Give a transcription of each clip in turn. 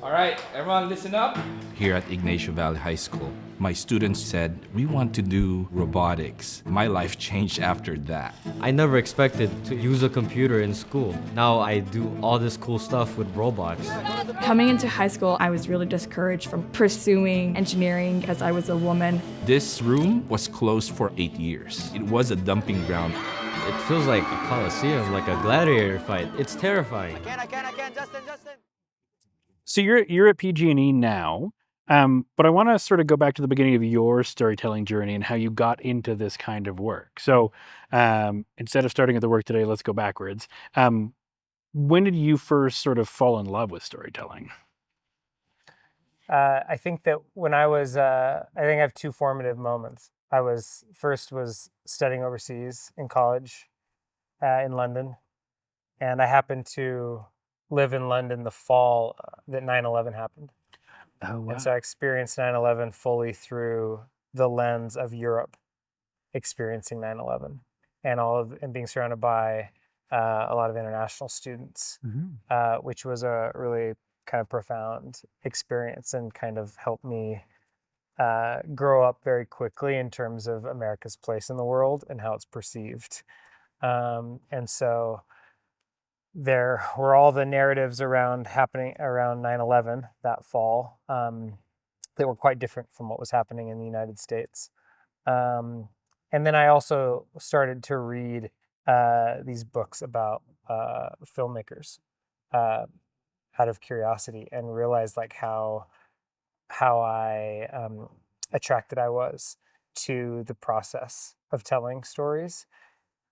All right, everyone listen up. Here at Ignacio Valley High School, my students said, we want to do robotics. My life changed after that. I never expected to use a computer in school. Now I do all this cool stuff with robots. Coming into high school, I was really discouraged from pursuing engineering because I was a woman. This room was closed for 8 years. It was a dumping ground. It feels like a coliseum, like a gladiator fight. It's terrifying. I can, Justin. So you're at PG&E now, but I want to sort of go back to the beginning of your storytelling journey and how you got into this kind of work. So instead of starting at the work today, let's go backwards. When did you first sort of fall in love with storytelling? I think that when I was, I think I have two formative moments. First was studying overseas in college in London, and I happened to live in London the fall that 9/11 happened. Oh, wow. And so I experienced 9/11 fully through the lens of Europe experiencing 9/11 and being surrounded by a lot of international students, which was a really kind of profound experience and kind of helped me grow up very quickly in terms of America's place in the world and how it's perceived. And so there were all the narratives happening around 9/11 that fall that were quite different from what was happening in the United States. And then I also started to read these books about filmmakers out of curiosity and realized like how I attracted I was to the process of telling stories,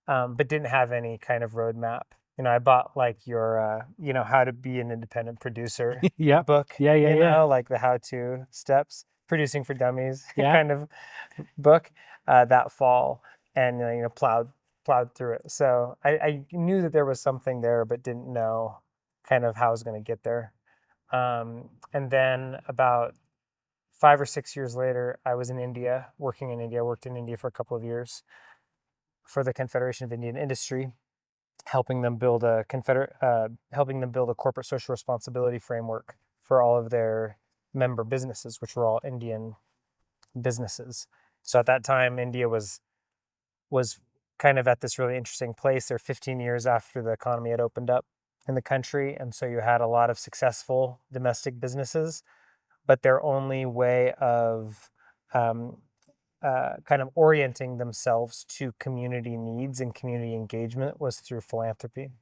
but didn't have any kind of roadmap. I bought like your, how to be an independent producer Yeah. book. Yeah. Like the how-to steps, producing for dummies Yeah. kind of book that fall, and plowed through it. So I knew that there was something there, but didn't know kind of how I was going to get there. And then about 5 or 6 years later, I was in India, working in India. I worked in India for a couple of years for the Confederation of Indian Industry, helping them build a corporate social responsibility framework for all of their member businesses, which were all Indian businesses. So at that time, India was kind of at this really interesting place. They're 15 years after the economy had opened up in the country, and so you had a lot of successful domestic businesses, but their only way of kind of orienting themselves to community needs and community engagement was through philanthropy.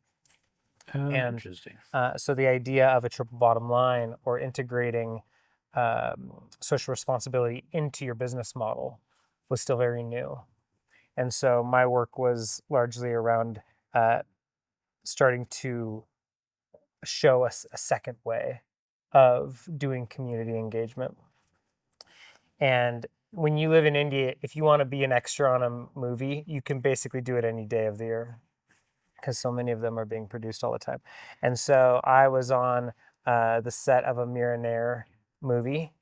Oh, And interesting. so the idea of a triple bottom line or integrating social responsibility into your business model was still very new. And so my work was largely around starting to show us a second way of doing community engagement. And when you live in India, if you want to be an extra on a movie, you can basically do it any day of the year because so many of them are being produced all the time. And so I was on the set of a Miraner movie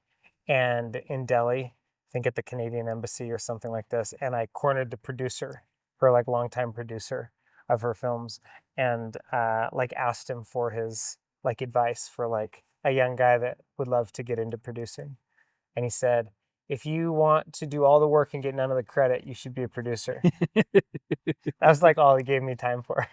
and in Delhi, I think at the Canadian Embassy or something like this. And I cornered the producer, her like longtime producer of her films, and like asked him for his like advice for like a young guy that would love to get into producing. And he said, if you want to do all the work and get none of the credit, you should be a producer. That was like all he gave me time for.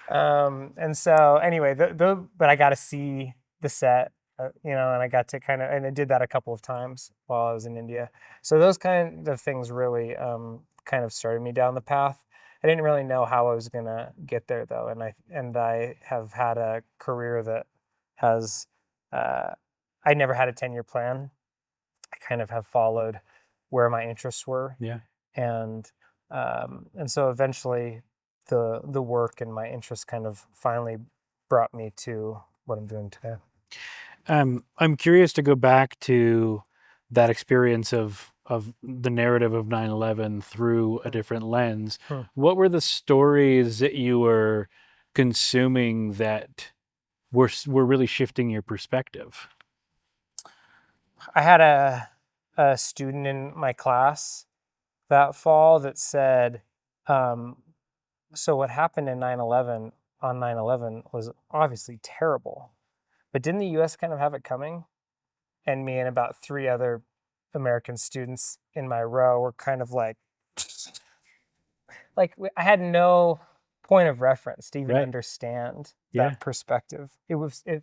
And so anyway, but I got to see the set, and I got to and I did that a couple of times while I was in India. So those kind of things really kind of started me down the path. I didn't really know how I was gonna get there though, and I have had a career that has I never had a 10-year plan. I kind of have followed where my interests were. Yeah. And so eventually the work and my interests kind of finally brought me to what I'm doing today. I'm curious to go back to that experience of the narrative of 9/11 through a different lens. What were the stories that you were consuming that were really shifting your perspective? I had a student in my class that fall that said, so what happened in 9/11 on 9/11 was obviously terrible, But didn't the U.S. kind of have it coming? And me and about 3 other American students in my row were kind of like I had no point of reference to even Right. understand Yeah. that perspective.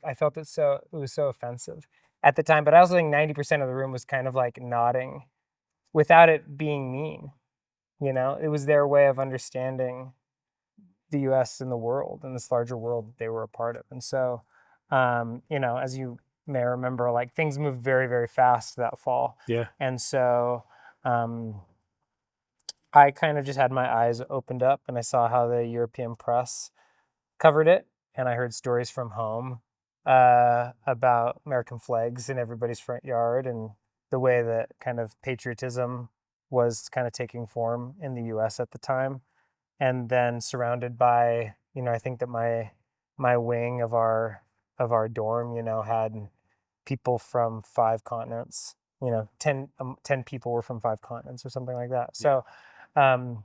I felt it was so offensive at the time. But I also think 90% of the room was kind of like nodding without it being mean. It was their way of understanding the U.S. and the world and this larger world that they were a part of. And so, as you may remember, like things moved very, very fast that fall. Yeah. And so, I kind of just had my eyes opened up and I saw how the European press covered it. And I heard stories from home about American flags in everybody's front yard and the way that kind of patriotism was kind of taking form in the US at the time. And then surrounded by, I think that my wing of our dorm, had people from 5 continents. 10 people were from 5 continents or something like that. So um,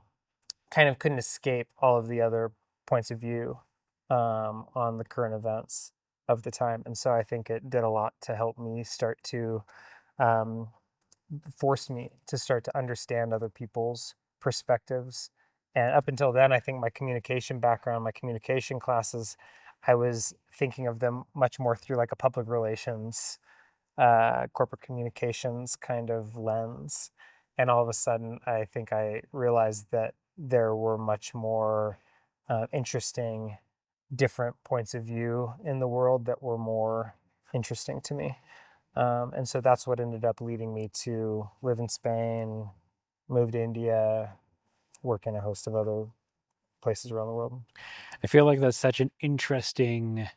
kind of couldn't escape all of the other points of view on the current events of the time. And so I think it did a lot to help me start to um, force me to start to understand other people's perspectives. And up until then, I think my communication background, my communication classes, I was thinking of them much more through like a public relations, corporate communications kind of lens. And all of a sudden, I think I realized that there were much more interesting, different points of view in the world that were more interesting to me. And so that's what ended up leading me to live in Spain, move to India, work in a host of other places around the world. I feel like that's such an interesting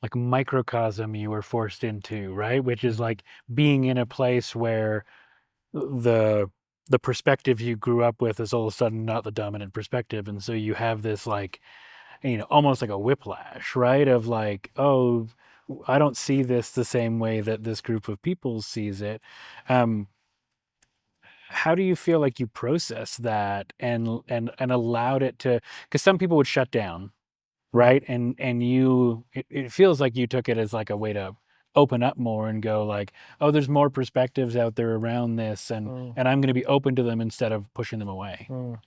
like microcosm you were forced into, right? Which is like being in a place where the the perspective you grew up with is all of a sudden not the dominant perspective, and so you have this like almost like a whiplash, right? Of like, oh, I don't see this the same way that this group of people sees it. Um, how do you feel like you process that and allowed it to? Because some people would shut down, right? And it feels like you took it as like a way to open up more and go like, oh, there's more perspectives out there around this, Mm, and I'm going to be open to them instead of pushing them away. mm.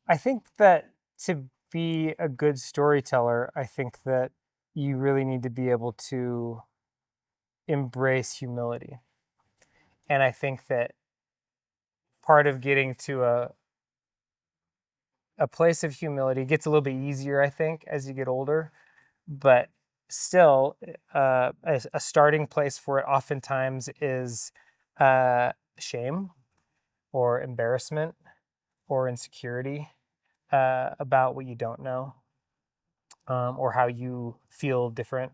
I think that to be a good storyteller, I think that you really need to be able to embrace humility. And I think that part of getting to a place of humility gets a little bit easier, I think, as you get older. But still, a starting place for it oftentimes is shame or embarrassment or insecurity about what you don't know, or how you feel different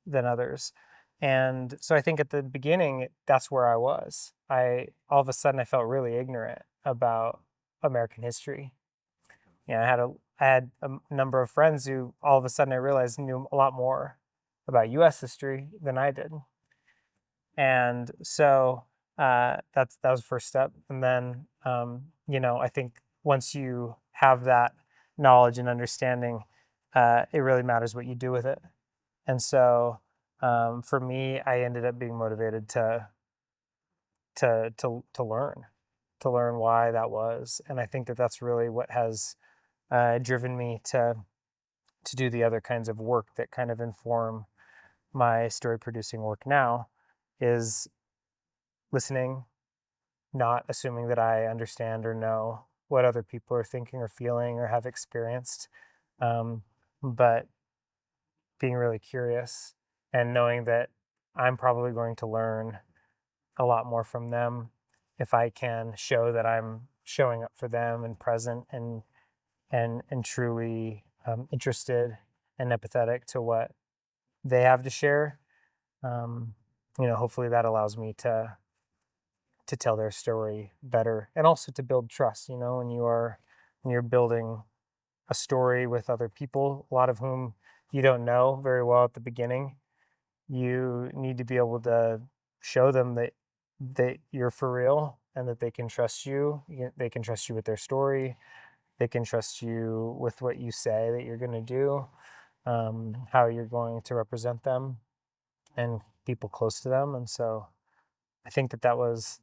than others. And so I think at the beginning, that's where I was. All of a sudden I felt really ignorant about American history. I had a number of friends who all of a sudden I realized knew a lot more about U.S. history than I did. And so that was the first step. And then I think once you have that knowledge and understanding, it really matters what you do with it. And so for me, I ended up being motivated to learn why that was. And I think that that's really what has driven me to do the other kinds of work that kind of inform my story producing work now, is listening, not assuming that I understand or know what other people are thinking or feeling or have experienced, but being really curious and knowing that I'm probably going to learn a lot more from them if I can show that I'm showing up for them and present and truly interested and empathetic to what they have to share. Hopefully that allows me to tell their story better and also to build trust. When you're building a story with other people, a lot of whom you don't know very well at the beginning, you need to be able to show them that you're for real and that they can trust you. They can trust you with their story. They can trust you with what you say that you're going to do. how you're going to represent them and people close to them. And so I think that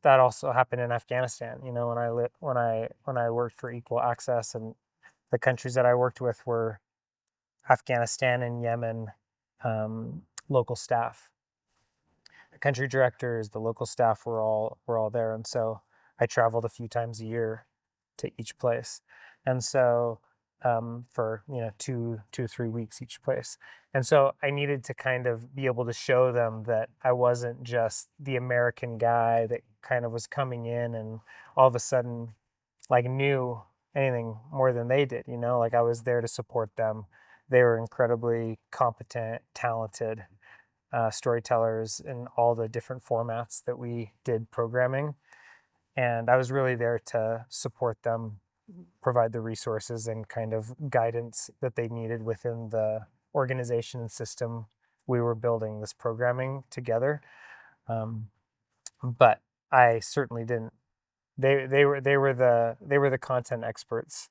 also happened in Afghanistan. You know, when I worked for Equal Access, and the countries that I worked with were Afghanistan and Yemen, local staff, the country directors, the local staff were all there, and so I traveled a few times a year to each place, and so for 2 2 3 weeks each place, and so I needed to kind of be able to show them that I wasn't just the American guy that kind of was coming in and all of a sudden like knew anything more than they did. Like I was there to support them. They were incredibly competent, talented storytellers in all the different formats that we did programming. And I was really there to support them, provide the resources and kind of guidance that they needed within the organization and system we were building this programming together. But I certainly didn't. They were the content experts,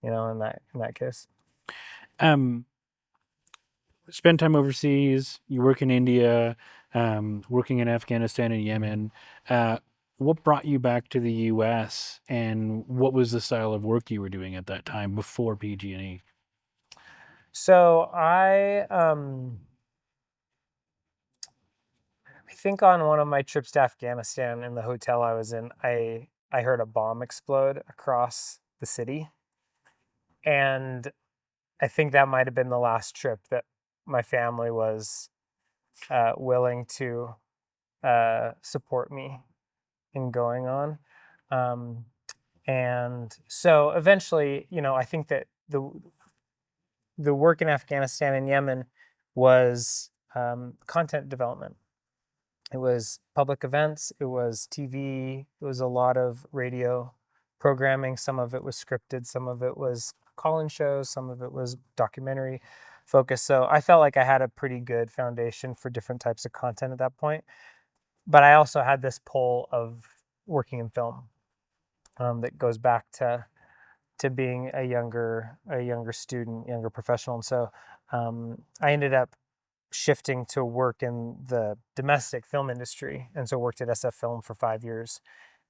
in that case. Um, spend time overseas. You work in India, working in Afghanistan and Yemen. What brought you back to the U.S. and what was the style of work you were doing at that time before PG&E? So I think on one of my trips to Afghanistan, in the hotel I was in, I heard a bomb explode across the city, and I think that might have been the last trip that my family was willing to support me in going on. And so eventually, I think that the work in Afghanistan and Yemen was content development. It was public events, it was TV, it was a lot of radio programming. Some of it was scripted, some of it was call-in shows, some of it was documentary focused. So I felt like I had a pretty good foundation for different types of content at that point. But I also had this pull of working in film that goes back to being a younger student, younger professional. And so I ended up shifting to work in the domestic film industry, and so worked at SF Film for 5 years,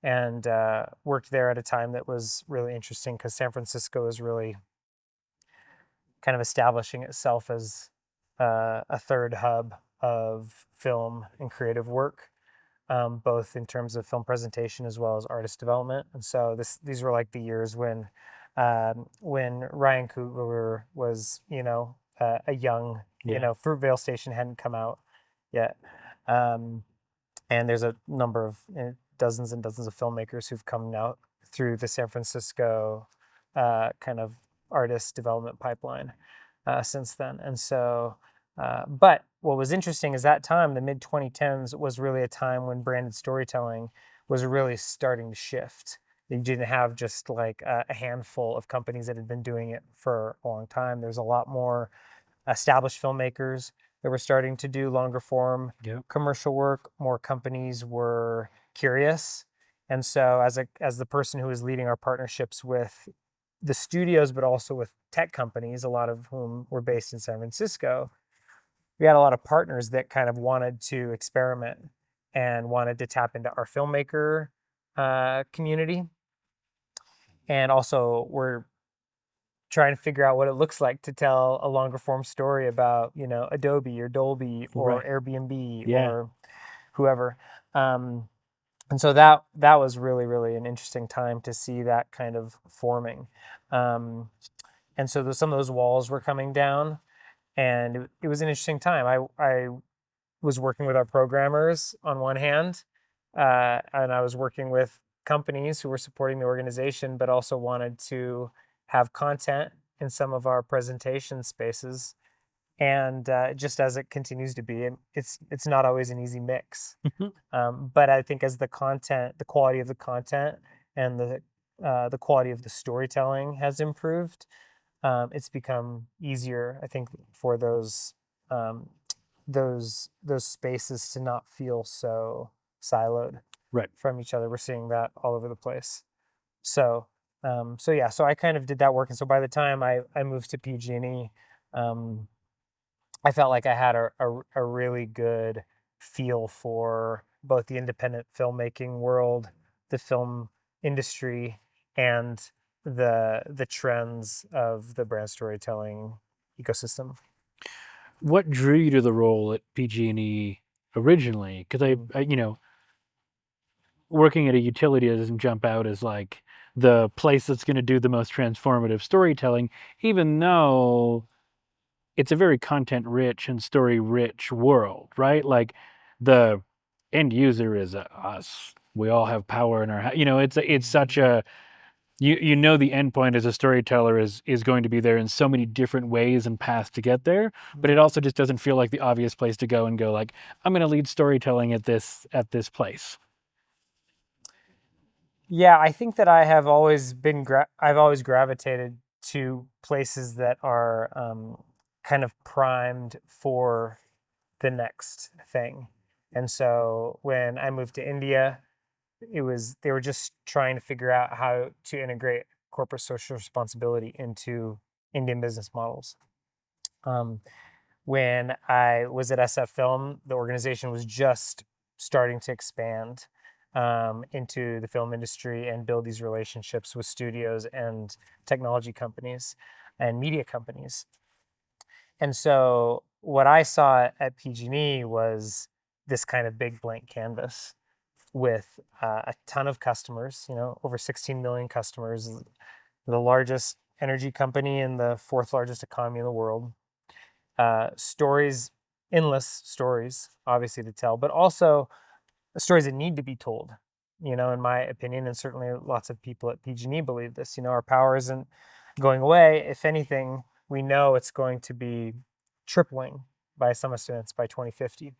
and worked there at a time that was really interesting because San Francisco is really kind of establishing itself as a third hub of film and creative work, both in terms of film presentation as well as artist development. And so these were like the years when Ryan Coogler was, a young, Fruitvale Station hadn't come out yet. And there's a number of dozens and dozens of filmmakers who've come out through the San Francisco kind of artist development pipeline since then. And so, but what was interesting is that time, the mid 2010s, was really a time when branded storytelling was really starting to shift. You didn't have just like a handful of companies that had been doing it for a long time. There's a lot more established filmmakers that were starting to do longer form commercial work. More companies were curious. And so as the person who was leading our partnerships with the studios, but also with tech companies, a lot of whom were based in San Francisco, we had a lot of partners that kind of wanted to experiment and wanted to tap into our filmmaker community. And also were trying to figure out what it looks like to tell a longer form story about, Adobe or Dolby or Airbnb or whoever. And so that was really, really an interesting time to see that kind of forming. And so some of those walls were coming down, and it was an interesting time. I was working with our programmers on one hand, and I was working with companies who were supporting the organization, but also wanted to have content in some of our presentation spaces. And just as it continues to be, it's not always an easy mix. But I think as the quality of the content and the quality of the storytelling has improved, it's become easier, I think, for those spaces to not feel so siloed from each other. We're seeing that all over the place. So so I kind of did that work, and so by the time I moved to PG&E, I felt like I had a really good feel for both the independent filmmaking world, the film industry, and the trends of the brand storytelling ecosystem. What drew you to the role at PG&E originally? Because I, working at a utility doesn't jump out as like the place that's going to do the most transformative storytelling, even though it's a very content rich and story rich world, right? Like the end user is us. We all have power in our, it's such a, the end point as a storyteller is going to be there in so many different ways and paths to get there, but it also just doesn't feel like the obvious place to go and go like, I'm going to lead storytelling at this place. Yeah, I think that I have always been I've always gravitated to places that are kind of primed for the next thing. And so when I moved to India, they were just trying to figure out how to integrate corporate social responsibility into Indian business models. When I was at SF Film, the organization was just starting to expand into the film industry and build these relationships with studios and technology companies and media companies. And so what I saw at PG&E was this kind of big blank canvas with a ton of customers, over 16 million customers, the largest energy company and the fourth largest economy in the world. Stories, endless stories, obviously, to tell, but also stories that need to be told, in my opinion, and certainly lots of people at PG&E believe this. Our power isn't going away. If anything, we know it's going to be tripling by some estimates by 2050.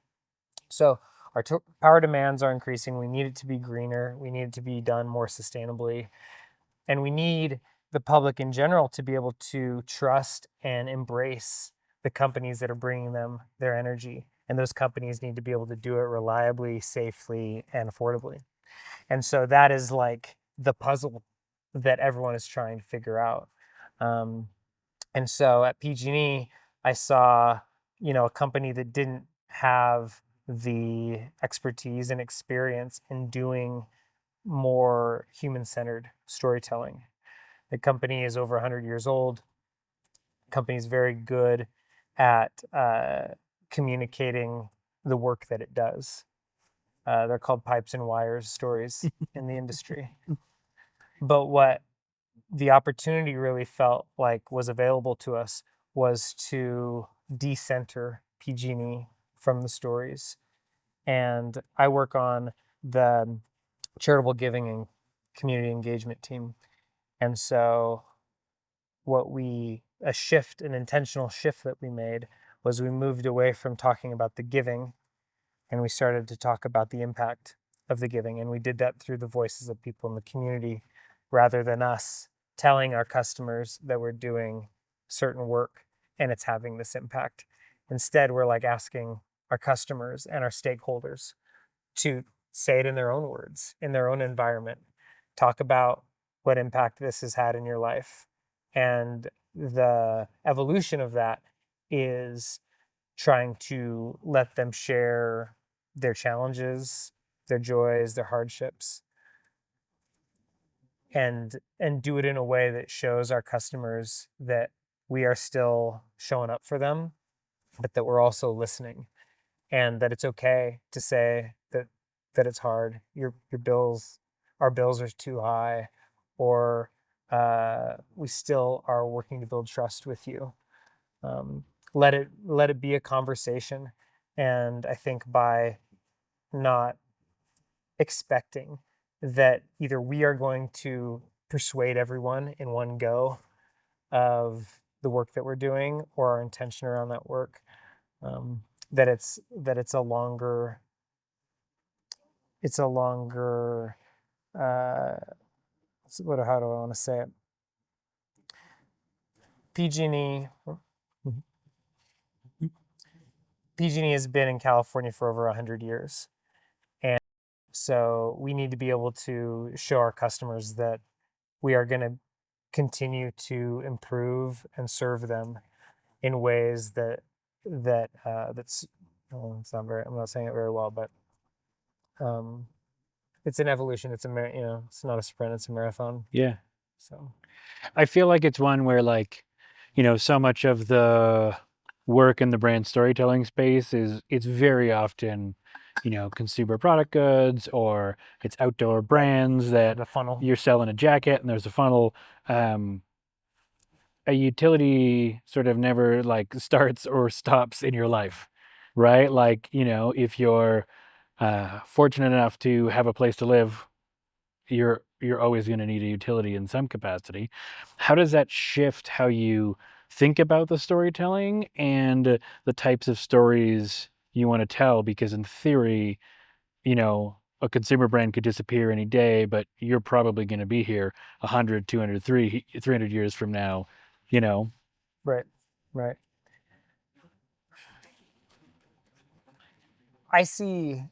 So our power demands are increasing. We need it to be greener. We need it to be done more sustainably. And we need the public in general to be able to trust and embrace the companies that are bringing them their energy. And those companies need to be able to do it reliably, safely, and affordably. And so that is like the puzzle that everyone is trying to figure out. And so at PG&E, I saw, a company that didn't have the expertise and experience in doing more human-centered storytelling. The company is over 100 years old. The company is very good at communicating the work that it does. They're called pipes and wires stories in the industry. But what the opportunity really felt like was available to us was to decenter PG&E from the stories. And I work on the charitable giving and community engagement team. And so an intentional shift that we made was we moved away from talking about the giving and we started to talk about the impact of the giving. And we did that through the voices of people in the community rather than us telling our customers that we're doing certain work and it's having this impact. Instead, we're like asking our customers and our stakeholders to say it in their own words, in their own environment. Talk about what impact this has had in your life. And the evolution of that is trying to let them share their challenges, their joys, their hardships, and do it in a way that shows our customers that we are still showing up for them, but that we're also listening, and that it's okay to say that it's hard. Our bills are too high, or we still are working to build trust with you. Let it be a conversation, and I think by not expecting that either we are going to persuade everyone in one go of the work that we're doing or our intention around that work, that it's a longer uh, how do I want to say it? PG&E PG&E has been in California for over 100 years. And so we need to be able to show our customers that we are going to continue to improve and serve them in ways that that's it's not very, I'm not saying it very well, but it's an evolution. It's it's not a sprint, it's a marathon. Yeah. So I feel like it's one where like, so much of the work in the brand storytelling space is it's very often, consumer product goods, or it's outdoor brands that the funnel. you're selling a jacket and there's a funnel. A utility sort of never like starts or stops in your life, right? Like, if you're fortunate enough to have a place to live, you're always going to need a utility in some capacity. How does that shift how you think about the storytelling and the types of stories you want to tell? Because in theory, a consumer brand could disappear any day, but you're probably going to be here 100, 200, 300 years from now, you know. Right. Right. I see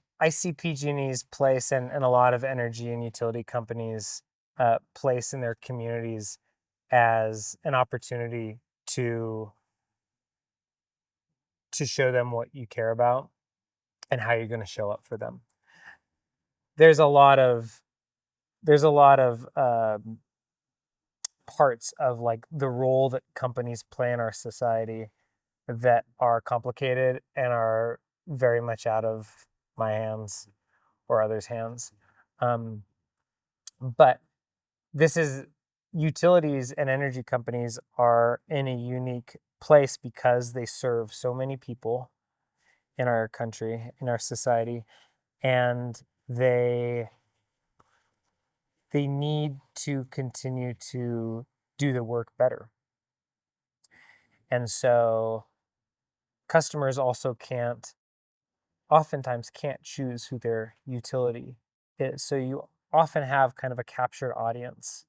PG&E's place, and a lot of energy and utility companies place in their communities as an opportunity to show them what you care about and how you're going to show up for them. There's a lot of parts of like the role that companies play in our society that are complicated and are very much out of my hands or others' hands. But this is utilities and energy companies are in a unique place because they serve so many people in our country, in our society, and they need to continue to do the work better. And so customers also oftentimes can't choose who their utility is. So you often have kind of a captured audience.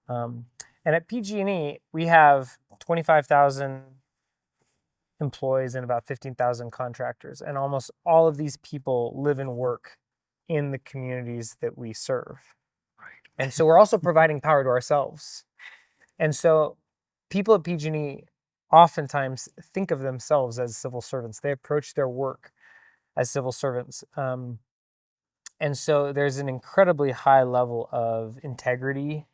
And at PG&E, we have 25,000 employees and about 15,000 contractors. And almost all of these people live and work in the communities that we serve. And so we're also providing power to ourselves. And so people at PG&E oftentimes think of themselves as civil servants. They approach their work as civil servants. And so there's an incredibly high level of integrity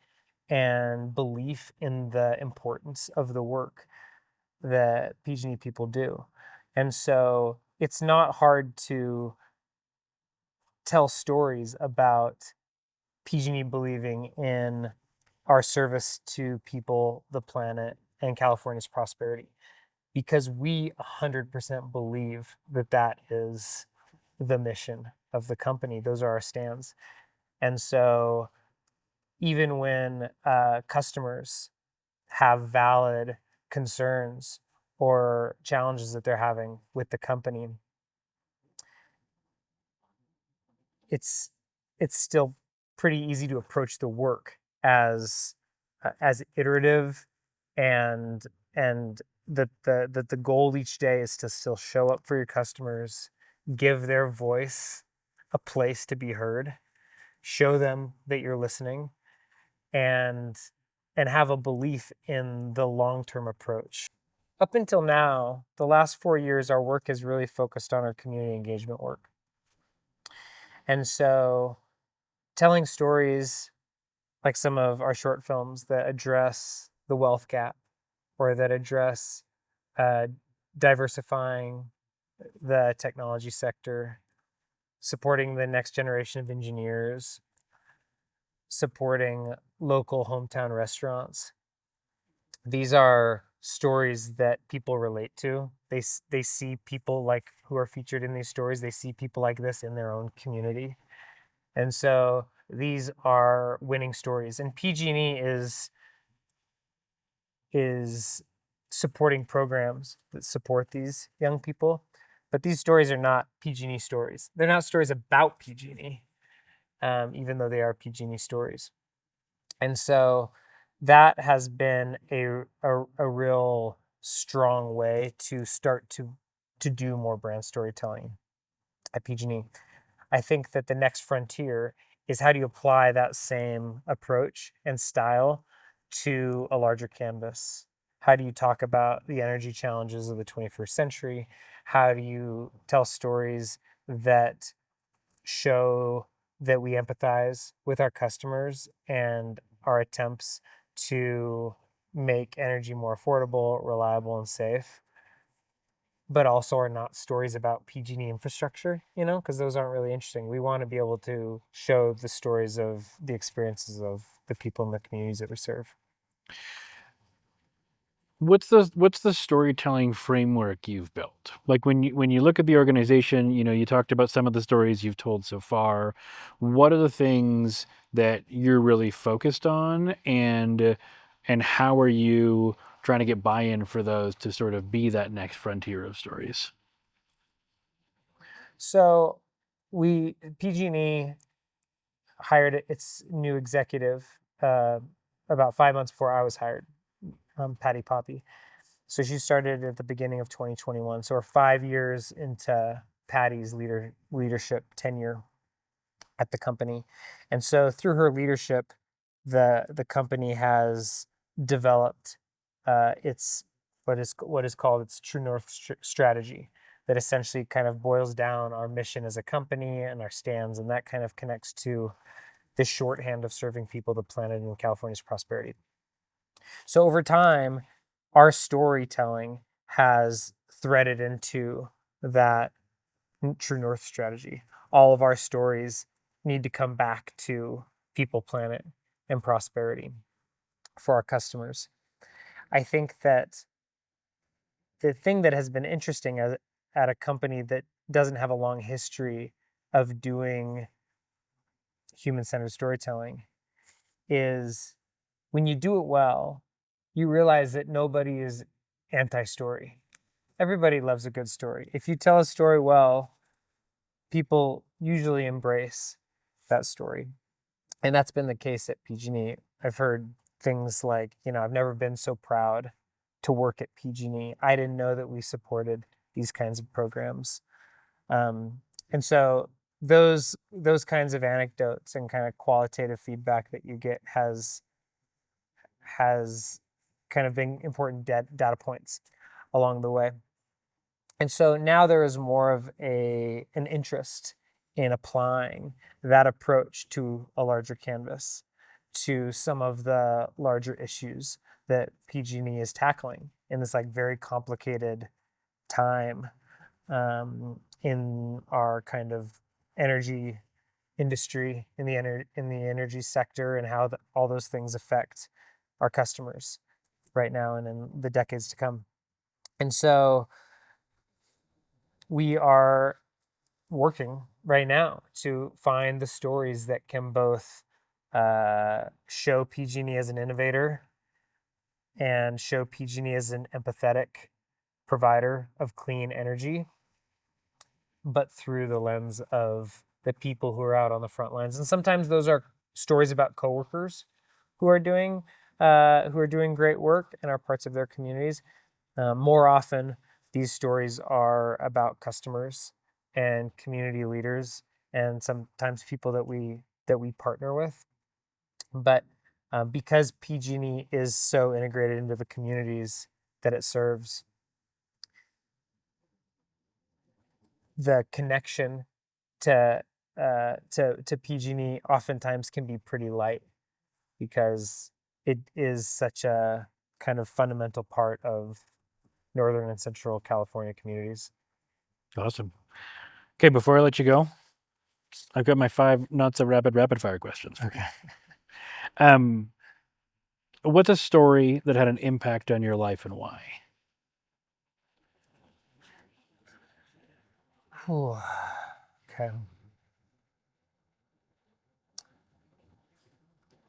and belief in the importance of the work that PG&E people do. And so it's not hard to tell stories about PG&E believing in our service to people, the planet, and California's prosperity, because we 100% believe that that is the mission of the company. Those are our stands. And so even when customers have valid concerns or challenges that they're having with the company, it's still pretty easy to approach the work as iterative, and that the goal each day is to still show up for your customers, give their voice a place to be heard, show them that you're listening, and have a belief in the long-term approach. Up until now, the last 4 years, our work is really focused on our community engagement work. And so telling stories like some of our short films that address the wealth gap, or that address diversifying the technology sector, supporting the next generation of engineers, supporting local hometown restaurants. These are stories that people relate to. They see people like who are featured in these stories. They see people like this in their own community. And so these are winning stories. And PG&E is supporting programs that support these young people. But these stories are not PG&E stories. They're not stories about PG&E, even though they are PG&E stories. And so that has been a real strong way to start to do more brand storytelling at PG&E. I think that the next frontier is how do you apply that same approach and style to a larger canvas. How do you talk about the energy challenges of the 21st century? How do you tell stories that show that we empathize with our customers and our attempts to make energy more affordable, reliable, and safe, but also are not stories about PG&E infrastructure, because those aren't really interesting. We want to be able to show the stories of the experiences of the people in the communities that we serve. What's the storytelling framework you've built? Like when you look at the organization, you talked about some of the stories you've told so far. What are the things that you're really focused on, and how are you trying to get buy-in for those to sort of be that next frontier of stories? So PG&E hired its new executive about 5 months before I was hired, Patty Poppy. So she started at the beginning of 2021. So we're 5 years into Patty's leadership tenure at the company. And so through her leadership, the company has developed its what is called its True North strategy, that essentially kind of boils down our mission as a company and our stands, and that kind of connects to this shorthand of serving people, the planet, and California's prosperity. So over time, our storytelling has threaded into that True North strategy. All of our stories need to come back to people, planet, and prosperity for our customers. I think that the thing that has been interesting at a company that doesn't have a long history of doing human-centered storytelling is when you do it well, you realize that nobody is anti-story. Everybody loves a good story. If you tell a story well, people usually embrace that story. And that's been the case at PG&E. I've heard things like, I've never been so proud to work at PG&E. I didn't know that we supported these kinds of programs. And so those kinds of anecdotes and kind of qualitative feedback that you get has kind of been important data points along the way. And so now there is more of an interest in applying that approach to a larger canvas, to some of the larger issues that PG&E is tackling in this very complicated time in our kind of energy industry, in the energy sector, and how all those things affect our customers right now and in the decades to come. And so we are working right now to find the stories that can both show PG&E as an innovator and show PG&E as an empathetic provider of clean energy, but through the lens of the people who are out on the front lines. And sometimes those are stories about coworkers who are doing great work and are parts of their communities. More often, these stories are about customers and community leaders, and sometimes people that we partner with. But because PG&E is so integrated into the communities that it serves, the connection to PG&E oftentimes can be pretty light, because it is such a kind of fundamental part of Northern and Central California communities. Awesome. Okay, before I let you go, I've got my 5 not so rapid fire questions for you. What's a story that had an impact on your life and why? Okay.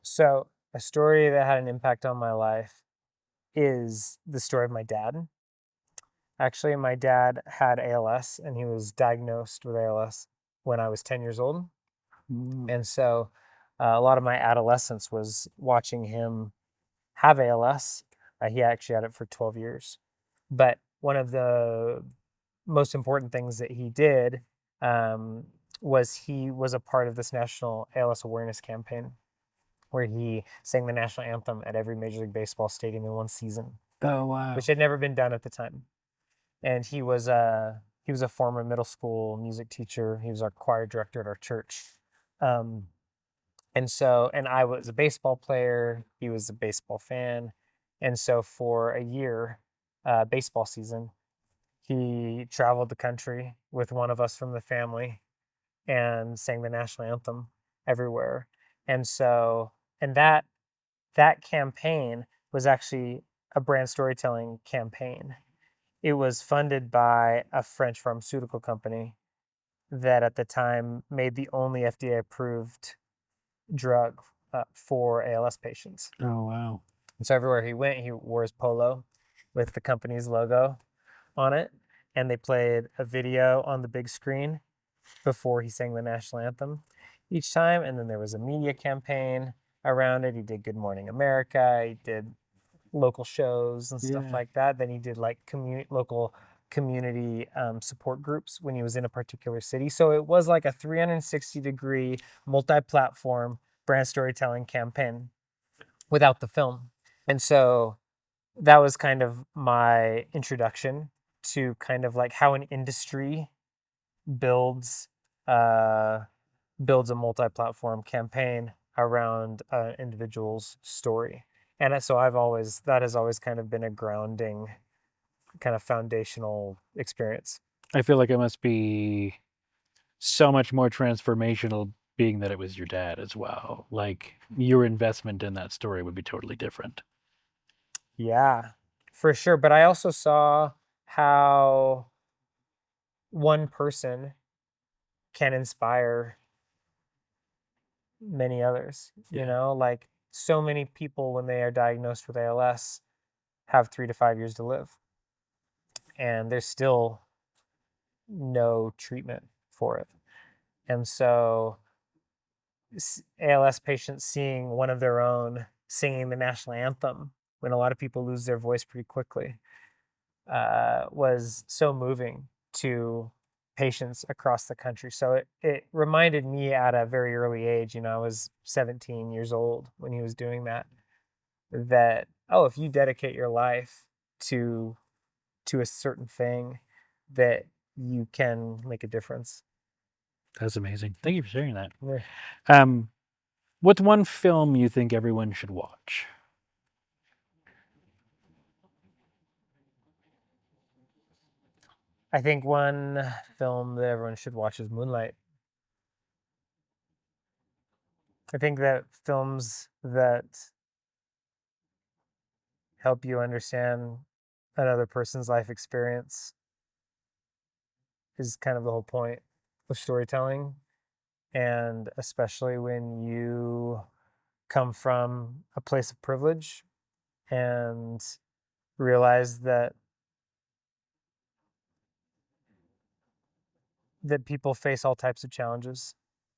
So a story that had an impact on my life is the story of my dad. Actually, my dad had ALS, and he was diagnosed with ALS when I was 10 years old. And so a lot of my adolescence was watching him have ALS. He actually had it for 12 years. But one of the most important things that he did was he was a part of this national ALS awareness campaign, where he sang the national anthem at every Major League Baseball stadium in one season. Oh wow. which had never been done at the time. And he was a former middle school music teacher. He was our choir director at our church. Um, and I was a baseball player. He was a baseball fan. And so for a year, baseball season, he traveled the country with one of us from the family and sang the national anthem everywhere. And so, and that campaign was actually a brand storytelling campaign. It was funded by a French pharmaceutical company that at the time made the only FDA approved drug for ALS patients. Oh wow. And so everywhere he went, he wore his polo with the company's logo on it. And they played a video on the big screen before he sang the national anthem each time. And then there was a media campaign around it. He did Good Morning America. He did local shows and stuff Yeah. like that. Then he did like local community support groups when he was in a particular city. So it was like a 360-degree multi-platform brand storytelling campaign without the film. And so that was kind of my introduction to kind of like how an industry builds builds a multi-platform campaign around an individual's story. And so that has always kind of been a grounding, kind of foundational experience. I feel like it must be so much more transformational being that it was your dad as well. Like your investment in that story would be totally different. Yeah, for sure. But I also saw how one person can inspire many others. Yeah. You know, like so many people when they are diagnosed with ALS have 3 to 5 years to live. And there's still no treatment for it. And so ALS patients seeing one of their own singing the national anthem when a lot of people lose their voice pretty quickly was so moving to patients across the country. So it reminded me at a very early age, I was 17 years old when he was doing that, oh, if you dedicate your life to a certain thing, that you can make a difference. That's amazing. Thank you for sharing that. Yeah. What's one film you think everyone should watch? I think one film that everyone should watch is Moonlight. I think that films that help you understand another person's life experience is kind of the whole point of storytelling. And especially when you come from a place of privilege and realize that people face all types of challenges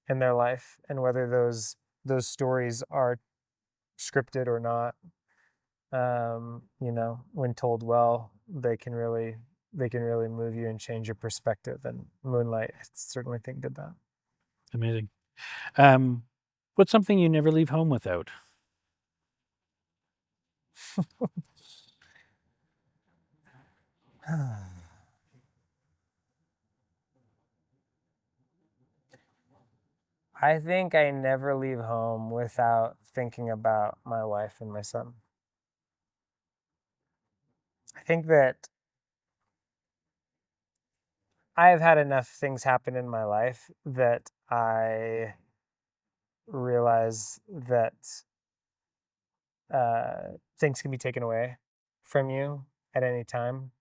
in their life, and whether those stories are scripted or not, when told well, they can really move you and change your perspective. And Moonlight, I certainly think, did that. Amazing. What's something you never leave home without? I think I never leave home without thinking about my wife and my son. I think that I've had enough things happen in my life that I realize that things can be taken away from you at any time.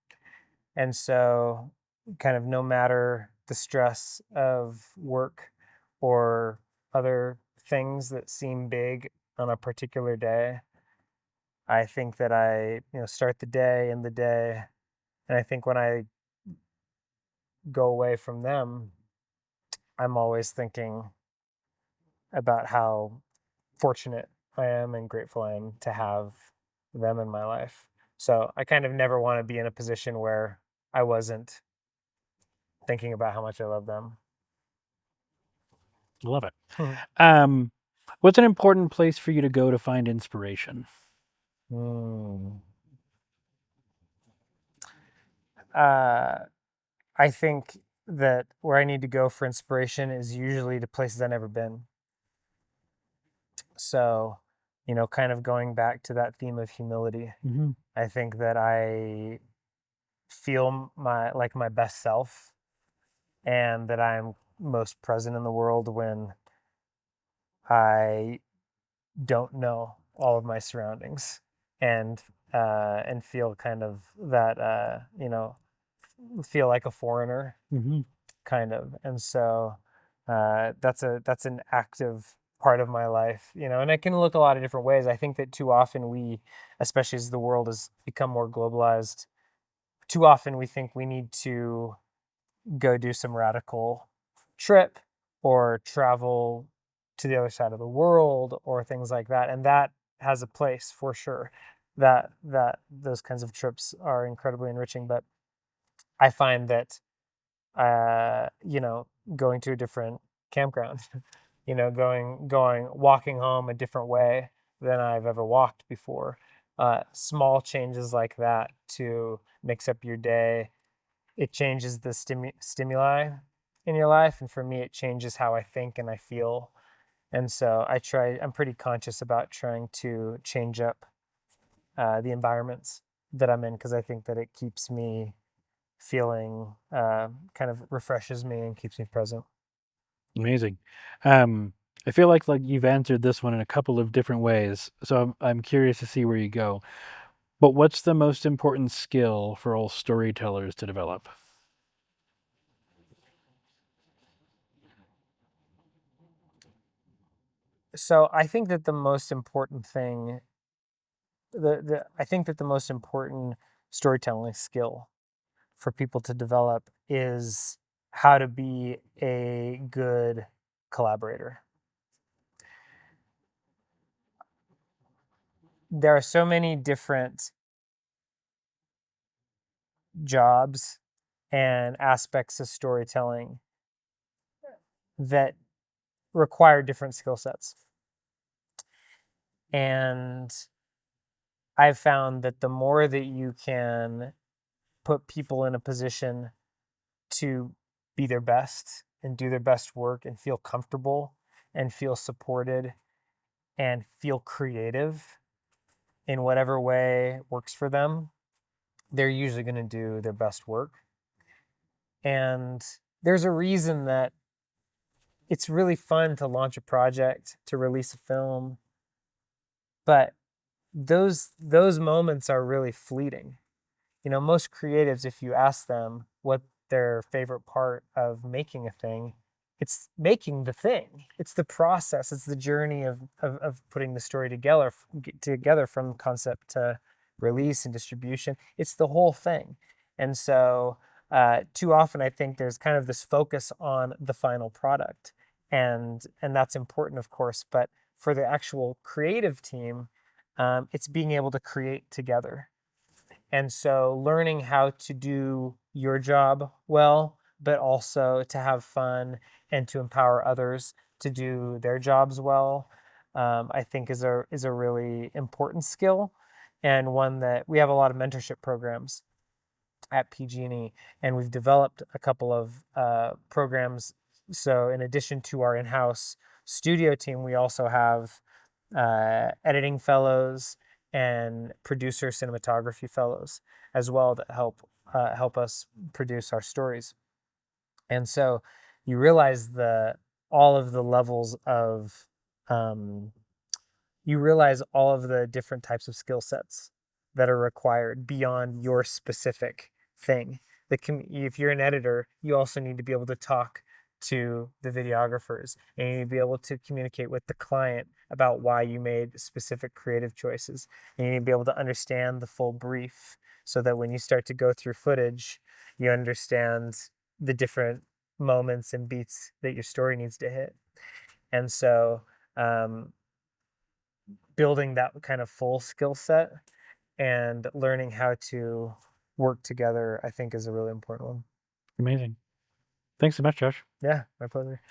And so, kind of no matter the stress of work or other things that seem big on a particular day, I think that I, start the day and the day. And I think when I go away from them, I'm always thinking about how fortunate I am and grateful I am to have them in my life. So I kind of never want to be in a position where I wasn't thinking about how much I love them. Love it. What's an important place for you to go to find inspiration? Hmm. I think that where I need to go for inspiration is usually to places I've never been. So, kind of going back to that theme of humility, Mm-hmm. I think that I feel my best self, and that I'm most present in the world when I don't know all of my surroundings, and feel kind of that feel like a foreigner, Mm-hmm. kind of. And so that's an active part of my life, and it can look a lot of different ways. I think that too often we, especially as the world has become more globalized, too often we think we need to go do some radical trip or travel to the other side of the world or things like that, and that has a place for sure. That those kinds of trips are incredibly enriching, but I find that going to a different campground, walking home a different way than I've ever walked before. Small changes like that to mix up your day, it changes the stimuli in your life, and for me, it changes how I think and I feel. And so I'm pretty conscious about trying to change up the environments that I'm in, because I think that it keeps me feeling, kind of refreshes me and keeps me present. Amazing. Um, I feel like you've answered this one in a couple of different ways, so I'm curious to see where you go. But what's the most important skill for all storytellers to develop? So I think that the most important thing, I think that the most important storytelling skill for people to develop is how to be a good collaborator. There are so many different jobs and aspects of storytelling that require different skill sets. And I've found that the more that you can put people in a position to be their best and do their best work and feel comfortable and feel supported and feel creative in whatever way works for them, they're usually going to do their best work. And there's a reason that it's really fun to launch a project, to release a film, but those moments are really fleeting. Most creatives, if you ask them what their favorite part of making a thing, it's making the thing. It's the process. It's the journey of putting the story together from concept to release and distribution. It's the whole thing. And so too often I think there's kind of this focus on the final product. And that's important, of course. But for the actual creative team, it's being able to create together. And so learning how to do your job well, but also to have fun and to empower others to do their jobs well, I think is a really important skill, and one that we have a lot of mentorship programs at PG&E, and we've developed a couple of programs. So in addition to our in-house studio team, we also have editing fellows and producer cinematography fellows as well that help us produce our stories. And so you realize all of the levels of you realize all of the different types of skill sets that are required beyond your specific thing. If you're an editor, you also need to be able to talk to the videographers, and you need to be able to communicate with the client about why you made specific creative choices. And you need to be able to understand the full brief, so that when you start to go through footage, you understand the different moments and beats that your story needs to hit. And so building that kind of full skill set and learning how to work together, I think, is a really important one. Amazing. Thanks so much, Josh. Yeah, my pleasure.